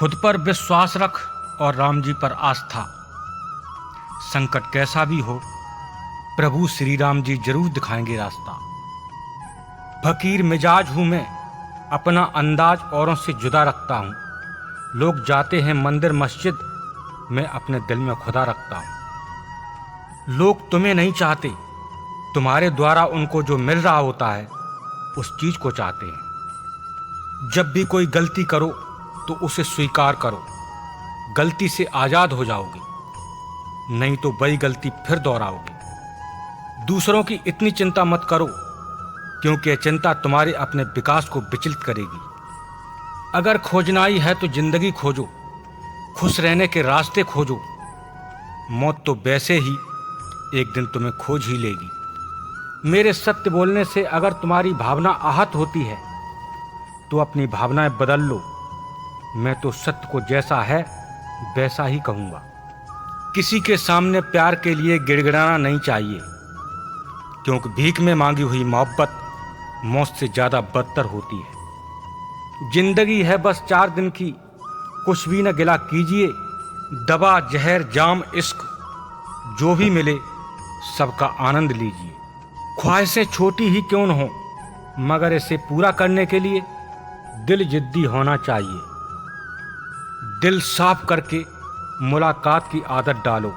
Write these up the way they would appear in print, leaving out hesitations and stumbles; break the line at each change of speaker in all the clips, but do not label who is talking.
खुद पर विश्वास रख और राम जी पर आस्था। संकट कैसा भी हो, प्रभु श्री राम जी जरूर दिखाएंगे रास्ता। फकीर मिजाज हूं मैं, अपना अंदाज औरों से जुदा रखता हूं। लोग जाते हैं मंदिर मस्जिद, मैं अपने दिल में खुदा रखता हूं। लोग तुम्हें नहीं चाहते, तुम्हारे द्वारा उनको जो मिल रहा होता है उस चीज को चाहते हैं। जब भी कोई गलती करो तो उसे स्वीकार करो, गलती से आजाद हो जाओगे, नहीं तो वही गलती फिर दोहराओगे। दूसरों की इतनी चिंता मत करो, क्योंकि यह चिंता तुम्हारे अपने विकास को विचलित करेगी। अगर खोजना ही है तो जिंदगी खोजो, खुश रहने के रास्ते खोजो। मौत तो वैसे ही एक दिन तुम्हें खोज ही लेगी। मेरे सत्य बोलने से अगर तुम्हारी भावना आहत होती है तो अपनी भावनाएं बदल लो। मैं तो सत्य को जैसा है वैसा ही कहूंगा। किसी के सामने प्यार के लिए गिड़गिड़ाना नहीं चाहिए, क्योंकि भीख में मांगी हुई मोहब्बत मौत से ज्यादा बदतर होती है। जिंदगी है बस 4 दिन की, कुछ भी न गिला कीजिए। दवा जहर जाम इश्क जो भी मिले सबका आनंद लीजिए। ख्वाहिशें छोटी ही क्यों न हो, मगर इसे पूरा करने के लिए दिल जिद्दी होना चाहिए। दिल साफ करके मुलाकात की आदत डालो।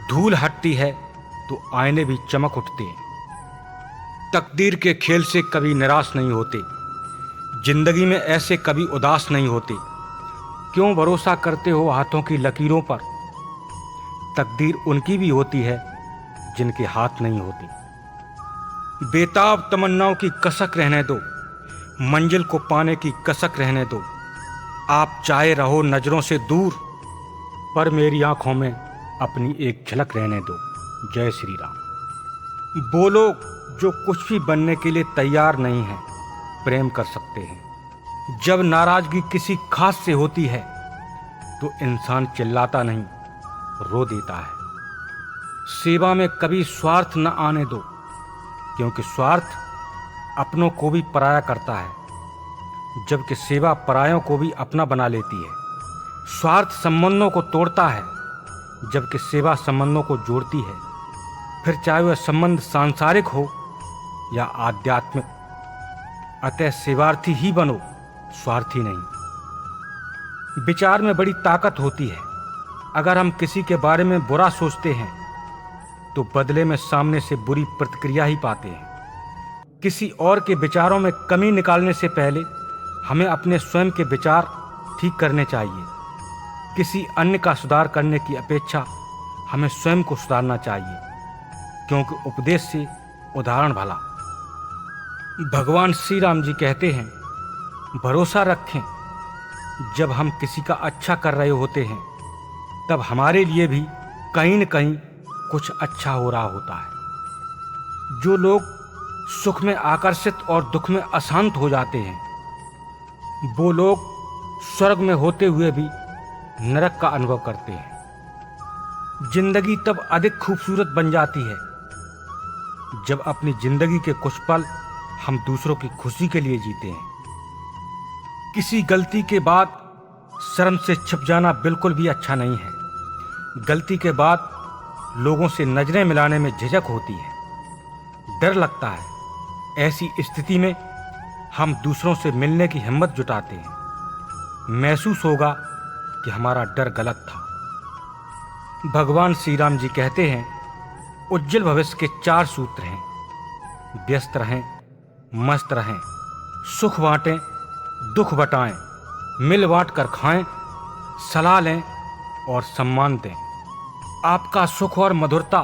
धूल हटती है तो आईने भी चमक उठते हैं। तकदीर के खेल से कभी निराश नहीं होते, जिंदगी में ऐसे कभी उदास नहीं होते। क्यों भरोसा करते हो हाथों की लकीरों पर? तकदीर उनकी भी होती है जिनके हाथ नहीं होते। बेताब तमन्नाओं की कसक रहने दो, मंजिल को पाने की कसक रहने दो। आप चाहे रहो नजरों से दूर, पर मेरी आंखों में अपनी एक झलक रहने दो। जय श्री राम। बोलो जो कुछ भी बनने के लिए तैयार नहीं है, प्रेम कर सकते हैं। जब नाराजगी किसी खास से होती है तो इंसान चिल्लाता नहीं, रो देता है। सेवा में कभी स्वार्थ न आने दो, क्योंकि स्वार्थ अपनों को भी पराया करता है, जबकि सेवा परायों को भी अपना बना लेती है। स्वार्थ संबंधों को तोड़ता है, जबकि सेवा संबंधों को जोड़ती है। फिर चाहे वह संबंध सांसारिक हो या आध्यात्मिक। अतः सेवार्थी ही बनो, स्वार्थी नहीं। विचार में बड़ी ताकत होती है। अगर हम किसी के बारे में बुरा सोचते हैं तो बदले में सामने से बुरी प्रतिक्रिया ही पाते हैं। किसी और के विचारों में कमी निकालने से पहले हमें अपने स्वयं के विचार ठीक करने चाहिए। किसी अन्य का सुधार करने की अपेक्षा हमें स्वयं को सुधारना चाहिए, क्योंकि उपदेश से उदाहरण भला। भगवान श्री राम जी कहते हैं, भरोसा रखें, जब हम किसी का अच्छा कर रहे होते हैं तब हमारे लिए भी कहीं न कहीं कुछ अच्छा हो रहा होता है। जो लोग सुख में आकर्षित और दुख में अशांत हो जाते हैं, वो लोग स्वर्ग में होते हुए भी नरक का अनुभव करते हैं। जिंदगी तब अधिक खूबसूरत बन जाती है जब अपनी जिंदगी के कुछ पल हम दूसरों की खुशी के लिए जीते हैं। किसी गलती के बाद शर्म से छिप जाना बिल्कुल भी अच्छा नहीं है। गलती के बाद लोगों से नजरें मिलाने में झिझक होती है, डर लगता है। ऐसी स्थिति में हम दूसरों से मिलने की हिम्मत जुटाते हैं। महसूस होगा कि हमारा डर गलत था। भगवान श्री राम जी कहते हैं, उज्जवल भविष्य के 4 सूत्र हैं। व्यस्त रहें, मस्त रहें, सुख बांटें, दुख बटाएं, मिल बांट कर खाएं, सलाह लें और सम्मान दें। आपका सुख और मधुरता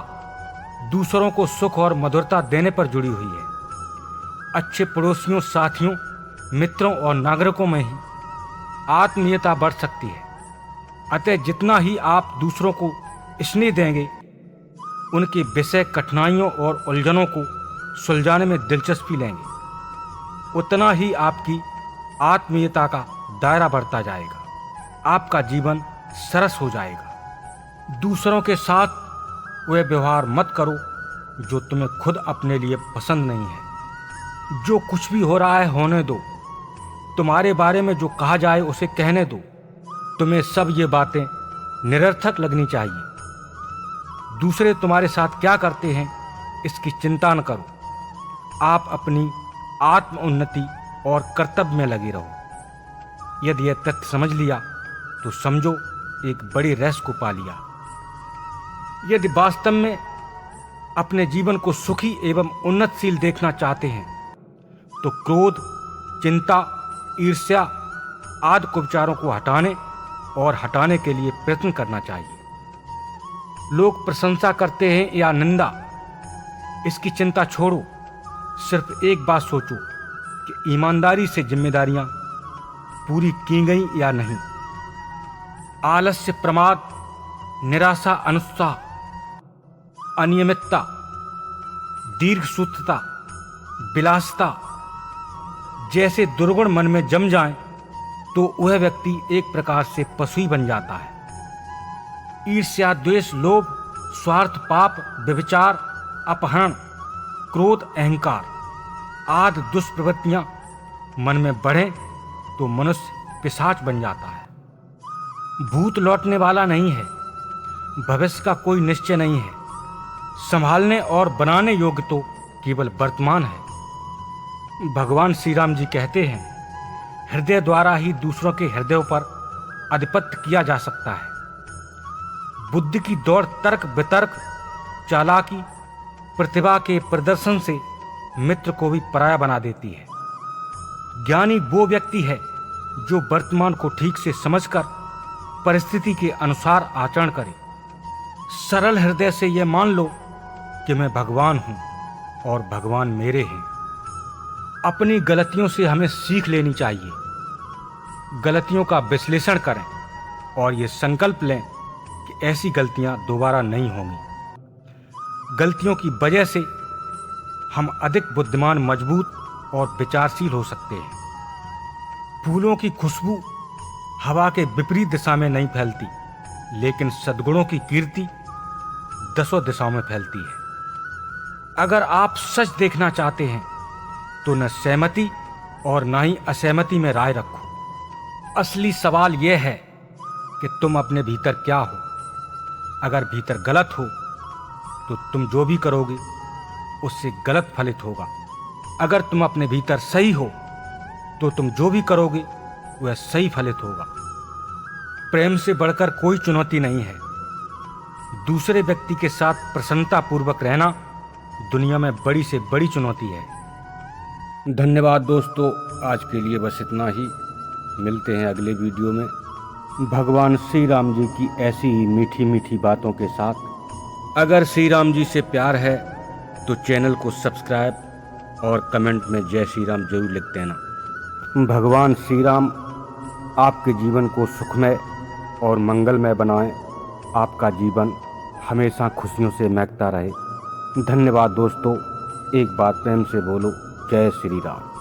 दूसरों को सुख और मधुरता देने पर जुड़ी हुई है। अच्छे पड़ोसियों, साथियों, मित्रों और नागरिकों में ही आत्मीयता बढ़ सकती है। अतः जितना ही आप दूसरों को स्नेह देंगे, उनकी विषय कठिनाइयों और उलझनों को सुलझाने में दिलचस्पी लेंगे, उतना ही आपकी आत्मीयता का दायरा बढ़ता जाएगा। आपका जीवन सरस हो जाएगा। दूसरों के साथ वह व्यवहार मत करो जो तुम्हें खुद अपने लिए पसंद नहीं है। जो कुछ भी हो रहा है होने दो। तुम्हारे बारे में जो कहा जाए उसे कहने दो। तुम्हें सब ये बातें निरर्थक लगनी चाहिए। दूसरे तुम्हारे साथ क्या करते हैं इसकी चिंता न करो। आप अपनी आत्म उन्नति और कर्तव्य में लगे रहो। यदि यह तथ्य समझ लिया तो समझो एक बड़ी रहस्य को पा लिया। यदि वास्तव में अपने जीवन को सुखी एवं उन्नतशील देखना चाहते हैं तो क्रोध, चिंता, ईर्ष्या आदि कुविचारों को हटाने के लिए प्रयत्न करना चाहिए। लोग प्रशंसा करते हैं या निंदा, इसकी चिंता छोड़ो। सिर्फ एक बात सोचो कि ईमानदारी से जिम्मेदारियां पूरी की गई या नहीं। आलस्य, प्रमाद, निराशा, अनुत्साह, अनियमितता, दीर्घसूत्रता, विलासिता जैसे दुर्गुण मन में जम जाएं तो वह व्यक्ति एक प्रकार से पशु ही बन जाता है। ईर्ष्या, द्वेष, लोभ, स्वार्थ, पाप, व्यभिचार, अपहरण, क्रोध, अहंकार आदि दुष्प्रवृत्तियां मन में बढ़ें तो मनुष्य पिशाच बन जाता है। भूत लौटने वाला नहीं है, भविष्य का कोई निश्चय नहीं है। संभालने और बनाने योग्य तो केवल वर्तमान है। भगवान श्री राम जी कहते हैं, हृदय द्वारा ही दूसरों के हृदयों पर आधिपत्य किया जा सकता है। बुद्धि की दौड़ तर्क वितर्क, चालाकी, प्रतिभा के प्रदर्शन से मित्र को भी पराया बना देती है। ज्ञानी वो व्यक्ति है जो वर्तमान को ठीक से समझकर परिस्थिति के अनुसार आचरण करे। सरल हृदय से यह मान लो कि मैं भगवान हूं और भगवान मेरे हैं। अपनी गलतियों से हमें सीख लेनी चाहिए। गलतियों का विश्लेषण करें और ये संकल्प लें कि ऐसी गलतियां दोबारा नहीं होंगी। गलतियों की वजह से हम अधिक बुद्धिमान, मजबूत और विचारशील हो सकते हैं। फूलों की खुशबू हवा के विपरीत दिशा में नहीं फैलती, लेकिन सद्गुणों की कीर्ति दसों दिशाओं में फैलती है। अगर आप सच देखना चाहते हैं तो न सहमति और न ही असहमति में राय रखो। असली सवाल यह है कि तुम अपने भीतर क्या हो। अगर भीतर गलत हो तो तुम जो भी करोगे उससे गलत फलित होगा। अगर तुम अपने भीतर सही हो तो तुम जो भी करोगे वह सही फलित होगा। प्रेम से बढ़कर कोई चुनौती नहीं है। दूसरे व्यक्ति के साथ प्रसन्नतापूर्वक रहना दुनिया में बड़ी से बड़ी चुनौती है। धन्यवाद दोस्तों, आज के लिए बस इतना ही। मिलते हैं अगले वीडियो में भगवान श्री राम जी की ऐसी ही मीठी मीठी बातों के साथ। अगर श्री राम जी से प्यार है तो चैनल को सब्सक्राइब और कमेंट में जय श्री राम जरूर लिख देना। भगवान श्री राम आपके जीवन को सुखमय और मंगलमय बनाएं। आपका जीवन हमेशा खुशियों से महकता रहे। धन्यवाद दोस्तों। एक बात प्रेम से बोलो, जय श्री राम।